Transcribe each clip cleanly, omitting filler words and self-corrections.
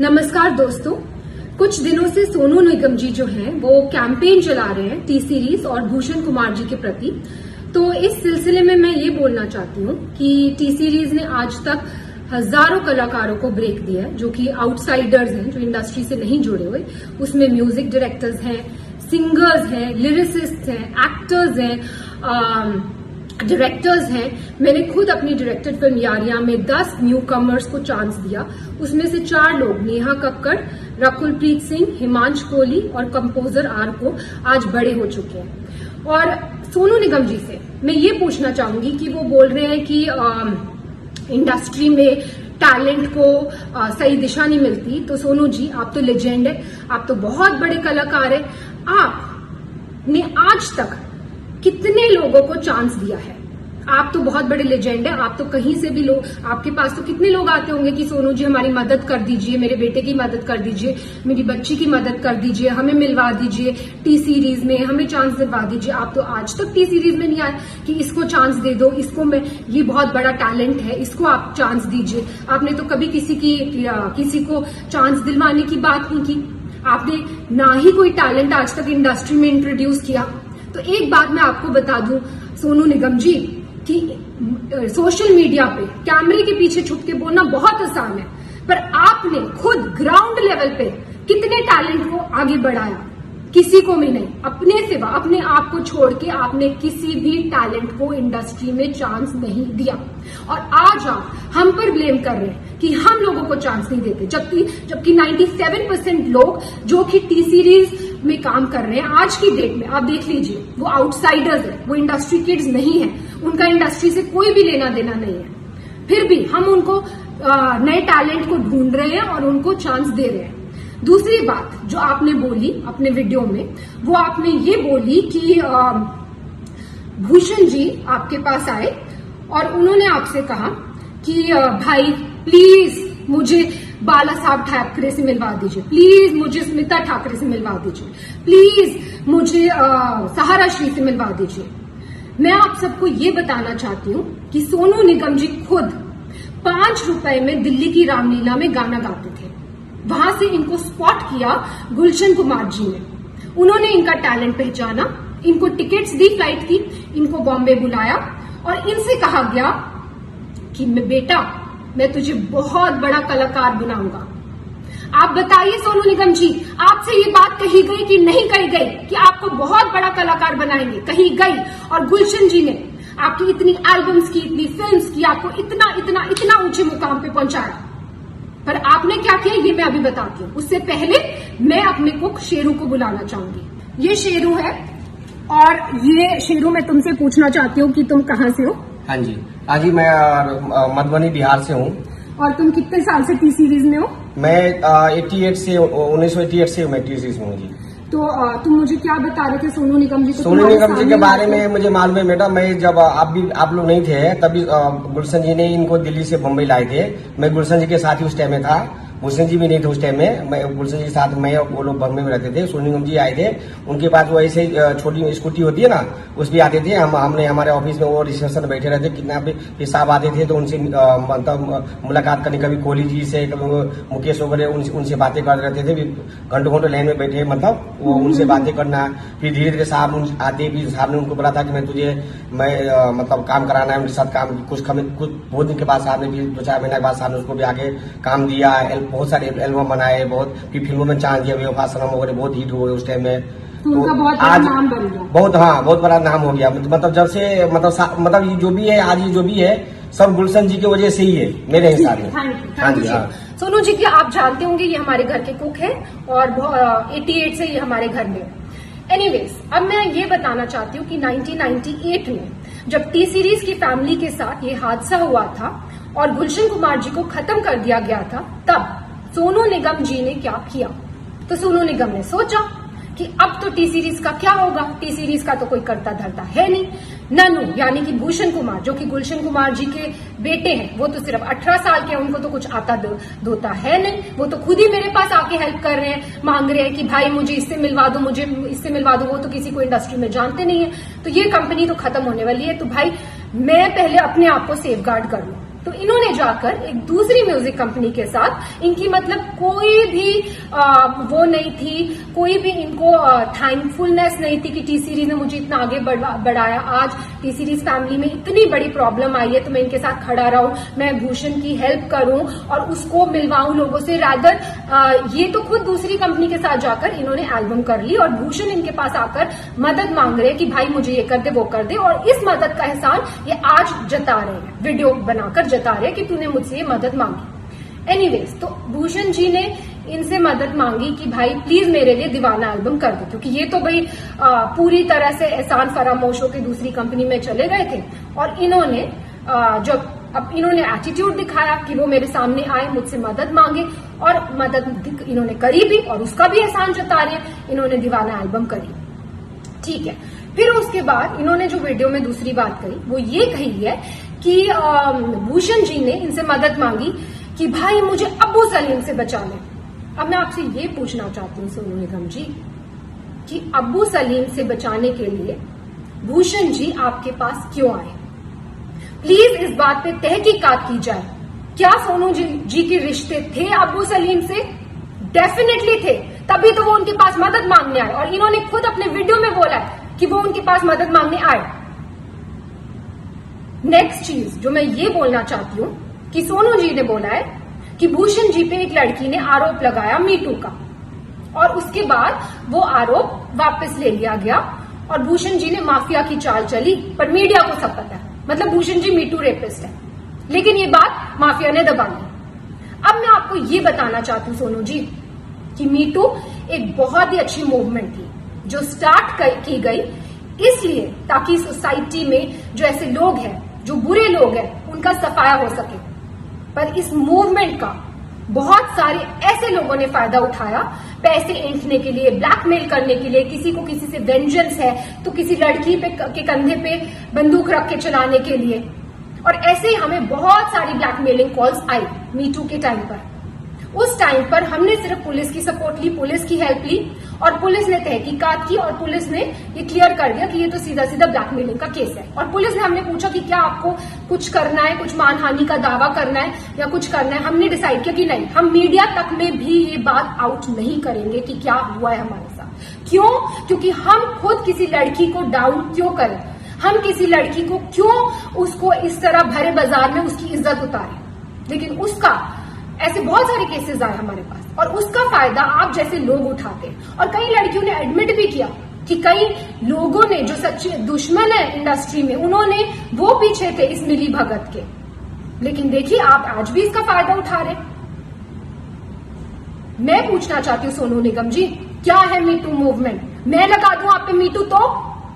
नमस्कार दोस्तों, कुछ दिनों से सोनू निगम जी जो हैं वो कैंपेन चला रहे हैं टी सीरीज और भूषण कुमार जी के प्रति। तो इस सिलसिले में मैं ये बोलना चाहती हूँ कि टी सीरीज ने आज तक हजारों कलाकारों को ब्रेक दिया है जो कि आउटसाइडर्स हैं, जो इंडस्ट्री से नहीं जुड़े हुए। उसमें म्यूजिक डायरेक्टर्स हैं, सिंगर्स हैं, लिरिसिस्ट हैं, एक्टर्स हैं, डायरेक्टर्स हैं। मैंने खुद अपनी डायरेक्टेड फिल्म यारियां में 10 न्यू कमर्स को चांस दिया। उसमें से 4 लोग, नेहा कक्कड़, रकुलप्रीत सिंह, हिमांश कोहली और कंपोजर आर को आज बड़े हो चुके हैं। और सोनू निगम जी से मैं ये पूछना चाहूंगी कि वो बोल रहे हैं कि इंडस्ट्री में टैलेंट को सही दिशा नहीं मिलती। तो सोनू जी, आप तो लेजेंड है, आप तो बहुत बड़े कलाकार है। आपने आज तक कितने लोगों को चांस दिया है? आप तो बहुत बड़े लेजेंड है, आप तो कहीं से भी लोग, आपके पास तो कितने लोग आते होंगे कि सोनू जी हमारी मदद कर दीजिए, मेरे बेटे की मदद कर दीजिए, मेरी बच्ची की मदद कर दीजिए, हमें मिलवा दीजिए टी सीरीज में, हमें चांस दिलवा दीजिए। आप तो आज तक टी सीरीज में नहीं आए कि इसको चांस दे दो, इसको मैं, ये बहुत बड़ा टैलेंट है, इसको आप चांस दीजिए। आपने तो कभी किसी को चांस दिलवाने की बात नहीं की। आपने ना ही कोई टैलेंट आज तक इंडस्ट्री में इंट्रोड्यूस किया। तो एक बात मैं आपको बता दूं सोनू निगम जी कि सोशल मीडिया पे कैमरे के पीछे छुप के बोलना बहुत आसान है, पर आपने खुद ग्राउंड लेवल पे कितने टैलेंट को आगे बढ़ाया? किसी को भी नहीं। अपने सिवा, अपने आप को छोड़ के आपने किसी भी टैलेंट को इंडस्ट्री में चांस नहीं दिया। और आज आप हम पर ब्लेम कर रहे हैं कि हम लोगों को चांस नहीं देते, जबकि 97% लोग जो कि टी सीरीज में काम कर रहे हैं आज की डेट में, आप देख लीजिए, वो आउटसाइडर्स है, वो इंडस्ट्री किड्स नहीं है, उनका इंडस्ट्री से कोई भी लेना देना नहीं है। फिर भी हम उनको नए टैलेंट को ढूंढ रहे हैं और उनको चांस दे रहे हैं। दूसरी बात जो आपने बोली अपने वीडियो में, वो आपने ये बोली कि भूषण जी आपके पास आए और उन्होंने आपसे कहा कि भाई प्लीज मुझे बाला साहब ठाकरे से मिलवा दीजिए, प्लीज मुझे स्मिता ठाकरे से मिलवा दीजिए, प्लीज मुझे सहारा श्री से मिलवा दीजिए। मैं आप सबको ये बताना चाहती हूँ कि सोनू निगम जी खुद 5 रुपए में दिल्ली की रामलीला में गाना गाते थे। वहां से इनको स्पॉट किया गुलशन कुमार जी ने। उन्होंने इनका टैलेंट पहचाना, इनको टिकट्स दी फ्लाइट की, इनको बॉम्बे बुलाया और इनसे कहा गया कि बेटा मैं तुझे बहुत बड़ा कलाकार बनाऊंगा। आप बताइए सोनू निगम जी, आपसे ये बात कही गई कि नहीं कही गई कि आपको बहुत बड़ा कलाकार बनाएंगे? कही गई। और गुलशन जी ने आपकी इतनी एल्बम्स की, इतनी फिल्म्स की, आपको इतना इतना इतना ऊंचे मुकाम पे पहुंचाया। पर आपने क्या किया ये मैं अभी बताती हूँ। उससे पहले मैं अपने कुक शेरू को बुलाना चाहूंगी। ये शेरू है और ये शेरू, मैं तुमसे पूछना चाहती हूँ कि तुम कहाँ से हो? हाँ जी, आज ही मैं मधुबनी बिहार से हूँ। और तुम कितने साल से टी सीरीज में हो? मैं 1988 से मैं टी सीरीज में हूँ जी। तो तुम मुझे क्या बता रहे थे सोनू निगम जी को? सोनू निगम जी के बारे में मुझे मालूम है बेटा। मैं जब आप लोग नहीं थे तभी गुलशन जी ने इनको दिल्ली से बम्बई लाए थे। मैं गुलशन जी के साथ ही उस टाइम में था, गुलशन जी भी नहीं थे उस टाइम में। मैं गुलशन जी के साथ, मैं और वो लोग बम्बई में रहते थे। सोनू निगम जी आए थे, उनके पास वो ऐसे छोटी स्कूटी होती है ना, उस भी आते थे। हमने हमारे ऑफिस में वो रिसेप्शन बैठे रहते, कितना भी साहब आते थे तो उनसे मतलब मुलाकात करने, कभी कोहली जी से, कभी मुकेश वगैरह, उनसे बातें करते रहते थे। घंटों घंटों लाइन में बैठे, मतलब वो उनसे बातें करना। फिर धीरे धीरे साहब आते, फिर साहब ने उनको बोला था कि मैं मतलब काम कराना है उनके साथ, काम कुछ बहुत दिन के बाद साहब ने, 2-4 महीने के बाद साहब ने उसको भी आगे काम दिया। बहुत सारे एल्बम बनाए, बहुत फिर फिल्मों में चांस दिया, बेवफा सनम वगैरह बहुत हिट हुए उस टाइम में। तो उनका बहुत बड़ा नाम बन गया। बहुत बड़ा नाम हो गया। मतलब जब से मतलब ये जो भी है आज, ये जो भी है सब गुलशन जी की वजह से ही है मेरे हिसाब में। हाँ जी। सोनू जी की आप जानते होंगे ये हमारे घर के कुक है और 88 से ये हमारे घर में। एनीवेज, अब मैं ये बताना चाहती हूँ कि 1998 में जब टी सीरीज की फैमिली के साथ ये हादसा हुआ था और गुलशन कुमार जी को खत्म कर दिया गया था, तब सोनू निगम जी ने क्या किया? तो सोनू निगम ने सोचा कि अब तो टी सीरीज का क्या होगा, टी सीरीज का तो कोई करता धरता है नहीं। ननू यानी कि भूषण कुमार, जो कि गुलशन कुमार जी के बेटे हैं, वो तो सिर्फ 18 साल के हैं, उनको तो कुछ आता धोता है नहीं। वो तो खुद ही मेरे पास आके हेल्प कर रहे हैं, मांग रहे हैं कि भाई मुझे इससे मिलवा दो, मुझे इससे मिलवा दो। वो तो किसी को इंडस्ट्री में जानते नहीं है। तो ये कंपनी तो खत्म होने वाली है। तो भाई मैं पहले अपने आप को सेफ गार्ड कर लूं। तो इन्होंने जाकर एक दूसरी म्यूजिक कंपनी के साथ, इनकी मतलब कोई भी वो नहीं थी, कोई भी इनको थैंकफुलनेस नहीं थी कि टी सीरीज ने मुझे इतना आगे बढ़ाया। आज टी सीरीज फैमिली में इतनी बड़ी प्रॉब्लम आई है तो मैं इनके साथ खड़ा रहूं, मैं भूषण की हेल्प करूं और उसको मिलवाऊं लोगों से। रादर ये तो खुद दूसरी कंपनी के साथ जाकर इन्होंने एल्बम कर ली और भूषण इनके पास आकर मदद मांग रहे हैं कि भाई मुझे ये कर दे वो कर दे, और इस मदद का एहसान ये आज जता रहे हैं, वीडियो बनाकर जता रहे हैं कि तूने मुझसे ये मदद मांगी। एनीवेज, तो भूषण जी ने इनसे मदद मांगी कि भाई प्लीज मेरे लिए दीवाना एल्बम कर दो, क्योंकि ये तो भाई पूरी तरह से एहसान फरामोश होकर दूसरी कंपनी में चले गए थे। और इन्होंने जब अब इन्होंने एटीट्यूड दिखाया कि वो मेरे सामने आए, मुझसे मदद मांगे, और मदद इन्होंने करी भी और उसका भी एहसान जता रहे हैं, इन्होंने दीवाना एल्बम करी। ठीक है, फिर उसके बाद इन्होंने जो वीडियो में दूसरी बात कही वो ये कही है कि भूषण जी ने इनसे मदद मांगी कि भाई मुझे अब्बू सलीम से बचा ले। अब मैं आपसे ये पूछना चाहती हूँ सोनू निगम जी कि अब्बू सलीम से बचाने के लिए भूषण जी आपके पास क्यों आए? प्लीज इस बात पे तहकीकात की जाए। क्या सोनू जी के रिश्ते थे अब्बू सलीम से? डेफिनेटली थे, तभी तो वो उनके पास मदद मांगने आए, और इन्होंने खुद अपने वीडियो में बोला है कि वो उनके पास मदद मांगने आए। नेक्स्ट चीज जो मैं ये बोलना चाहती हूं कि सोनू जी ने बोला है कि भूषण जी पे एक लड़की ने आरोप लगाया मीटू का, और उसके बाद वो आरोप वापस ले लिया गया और भूषण जी ने माफिया की चाल चली, पर मीडिया को सब पता है, मतलब भूषण जी मीटू रेपिस्ट है, लेकिन ये बात माफिया ने दबा दी। अब मैं आपको ये बताना चाहती हूँ सोनू जी कि मीटू एक बहुत ही अच्छी मूवमेंट थी जो स्टार्ट की गई इसलिए ताकि सोसाइटी में जो ऐसे लोग हैं, जो बुरे लोग हैं, उनका सफाया हो सके। पर इस मूवमेंट का बहुत सारे ऐसे लोगों ने फायदा उठाया, पैसे ऐंठने के लिए, ब्लैकमेल करने के लिए, किसी को किसी से वेंजेंस है तो किसी लड़की के कंधे पे बंदूक रख के चलाने के लिए, और ऐसे ही हमें बहुत सारी ब्लैकमेलिंग कॉल्स आई मीटू के टाइम पर। उस टाइम पर हमने सिर्फ पुलिस की सपोर्ट ली, पुलिस की हेल्प ली, और पुलिस ने तहकीकात की और पुलिस ने ये क्लियर कर दिया कि ये तो सीधा सीधा ब्लैकमेलिंग का केस है। और पुलिस ने हमने पूछा कि क्या आपको कुछ करना है, कुछ मानहानि का दावा करना है या कुछ करना है? हमने डिसाइड किया कि नहीं, हम मीडिया तक में भी ये बात आउट नहीं करेंगे कि क्या हुआ है हमारे साथ। क्यों? क्योंकि हम खुद किसी लड़की को डाउन क्यों करें, हम किसी लड़की को क्यों उसको इस तरह भरे बाजार में उसकी इज्जत उतारें। लेकिन उसका ऐसे बहुत सारे केसेस आए हमारे पास, और उसका फायदा आप जैसे लोग उठाते हैं। और कई लड़कियों ने एडमिट भी किया कि कई लोगों ने जो सच्चे दुश्मन है इंडस्ट्री में, उन्होंने वो पीछे थे इस मिली भगत के, लेकिन देखिए आप आज भी इसका फायदा उठा रहे। मैं पूछना चाहती हूँ सोनू निगम जी, क्या है मीटू मूवमेंट? मैं लगा दूं आप पे मीटू, तो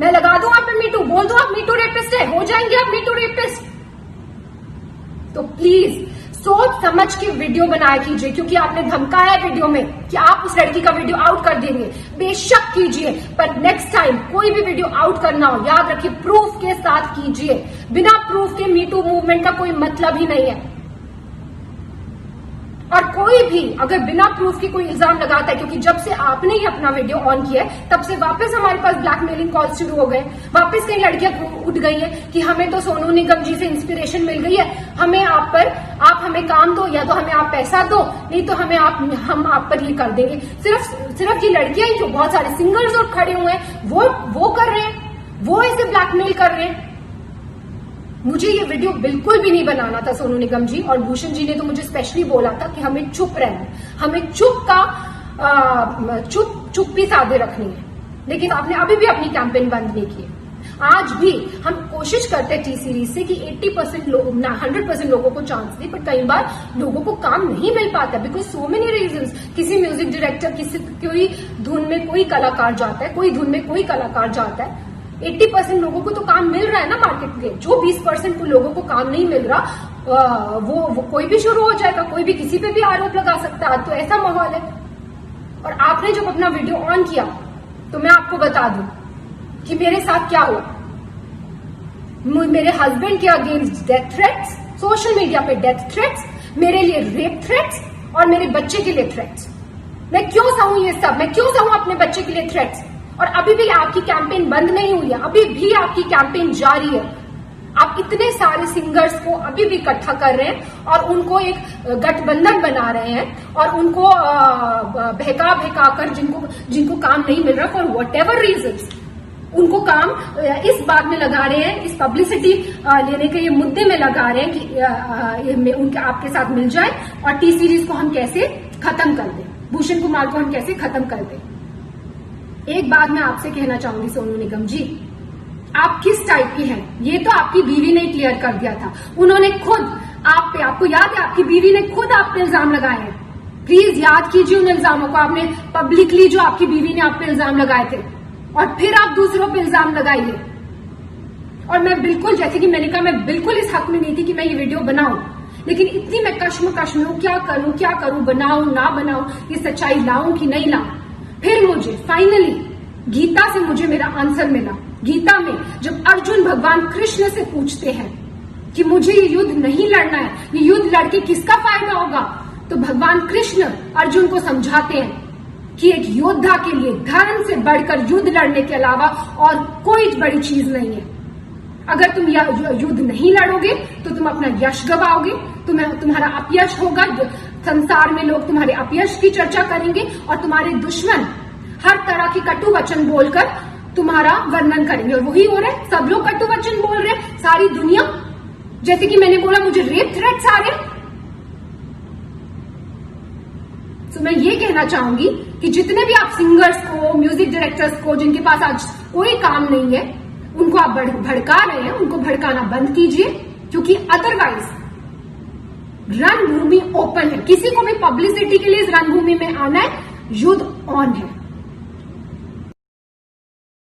मैं लगा दूं आप पे मीटू, बोल दो आप मीटू रेपिस्ट है, हो जाएंगे आप मीटू रेपिस्ट। तो प्लीज सोच समझ के वीडियो बनाया कीजिए, क्योंकि आपने धमकाया वीडियो में कि आप उस लड़की का वीडियो आउट कर देंगे। बेशक कीजिए, पर नेक्स्ट टाइम कोई भी वीडियो आउट करना हो, याद रखिए प्रूफ के साथ कीजिए। बिना प्रूफ के मीटू मूवमेंट का कोई मतलब ही नहीं है। और कोई भी अगर बिना प्रूफ के कोई इल्जाम लगाता है, क्योंकि जब से आपने ही अपना वीडियो ऑन किया है तब से वापस हमारे पास ब्लैकमेलिंग कॉल शुरू हो गए, वापस कई लड़कियां उठ गई हैं कि हमें तो सोनू निगम जी से इंस्पिरेशन मिल गई है, हमें आप हमें काम दो, या तो हमें आप पैसा दो, नहीं तो हम आप पर ये कर देंगे। सिर्फ ये लड़कियां ही, जो बहुत सारे सिंगर्स और खड़े हुए हैं वो कर रहे हैं, वो ऐसे ब्लैकमेल कर रहे हैं। मुझे ये वीडियो बिल्कुल भी नहीं बनाना था सोनू निगम जी, और भूषण जी ने तो मुझे स्पेशली बोला था कि हमें चुप रहना है, हमें चुप्पी साधे रखनी है। लेकिन आपने अभी भी अपनी कैंपेन बंद नहीं की। आज भी हम कोशिश करते हैं टी सीरीज से कि 80% लोग 100% लोगों को चांस दे, पर कई बार लोगों को काम नहीं मिल पाता बिकॉज सो मेनी रीजंस। किसी म्यूजिक डायरेक्टर, कोई धुन में कोई कलाकार जाता है, कोई धुन में कोई कलाकार जाता है। 80% लोगों को तो काम मिल रहा है ना मार्केट में, जो 20% लोगों को काम नहीं मिल रहा वो कोई भी शुरू हो जाएगा, कोई भी किसी पे भी आरोप लगा सकता है। तो ऐसा माहौल है। और आपने जब अपना वीडियो ऑन किया तो मैं आपको बता दूं कि मेरे साथ क्या हुआ। मेरे हस्बैंड के against death threats, social media पे डेथ थ्रेट्स, मेरे लिए रेप थ्रेट्स और मेरे बच्चे के लिए थ्रेट्स। मैं क्यों सहूं ये सब? मैं क्यों सहूं अपने बच्चे के लिए थ्रेट्स? और अभी भी आपकी कैंपेन बंद नहीं हुई है, अभी भी आपकी कैंपेन जारी है। आप इतने सारे सिंगर्स को अभी भी इकट्ठा कर रहे हैं और उनको एक गठबंधन बना रहे हैं और उनको बहका कर जिनको काम नहीं मिल रहा फॉर वट एवर रीजन्स, उनको काम इस बात में लगा रहे हैं, इस पब्लिसिटी लेने के ये मुद्दे में लगा रहे हैं कि उनके आपके साथ मिल जाए और टी सीरीज को हम कैसे खत्म कर दें, भूषण कुमार को हम कैसे खत्म कर दें। एक बात मैं आपसे कहना चाहूंगी सोनू निगम जी, आप किस टाइप की हैं ये तो आपकी बीवी ने क्लियर कर दिया था। उन्होंने खुद आप पे, आपको याद है, आपकी बीवी ने खुद आप पे इल्जाम लगाए हैं। प्लीज याद कीजिए उन इल्जामों को, आपने पब्लिकली जो आपकी बीवी ने आप पे इल्जाम लगाए थे और फिर आप दूसरों पे इल्जाम लगाइए। और मैं बिल्कुल, जैसे कि मैंने कहा, मैं बिल्कुल इस हक में नहीं थी कि मैं ये वीडियो बनाऊं, लेकिन इतनी मैं कश्मकश में हूं, क्या करूं, बनाऊं ना बनाऊं, ये सच्चाई लाऊं कि नहीं लाऊं। फिर मुझे फाइनली गीता से मुझे मेरा आंसर मिला। गीता में जब अर्जुन भगवान कृष्ण से पूछते हैं कि मुझे ये युद्ध नहीं लड़ना है, ये युद्ध लड़के किसका फायदा होगा, तो भगवान कृष्ण अर्जुन को समझाते हैं कि एक योद्धा के लिए धर्म से बढ़कर युद्ध लड़ने के अलावा और कोई बड़ी चीज नहीं है। अगर तुम युद्ध नहीं लड़ोगे तो तुम अपना यश गवाओगे, तुम्हारा अपयश होगा, संसार में लोग तुम्हारे अपयश की चर्चा करेंगे और तुम्हारे दुश्मन हर तरह की कटु वचन बोलकर तुम्हारा वर्णन करेंगे। और वही हो रहा है, सब लोग कटु वचन बोल रहे हैं, सारी दुनिया। जैसे कि मैंने बोला, मुझे रेप थ्रेट्स आ रहे हैं। तो मैं ये कहना चाहूंगी कि जितने भी आप सिंगर्स को, म्यूजिक डायरेक्टर्स को, जिनके पास आज कोई काम नहीं है, उनको आप भड़का रहे हैं, उनको भड़काना बंद कीजिए, क्योंकि अदरवाइज रणभूमि ओपन है। किसी को भी पब्लिसिटी के लिए इस रणभूमि में आना है, युद्ध ऑन है।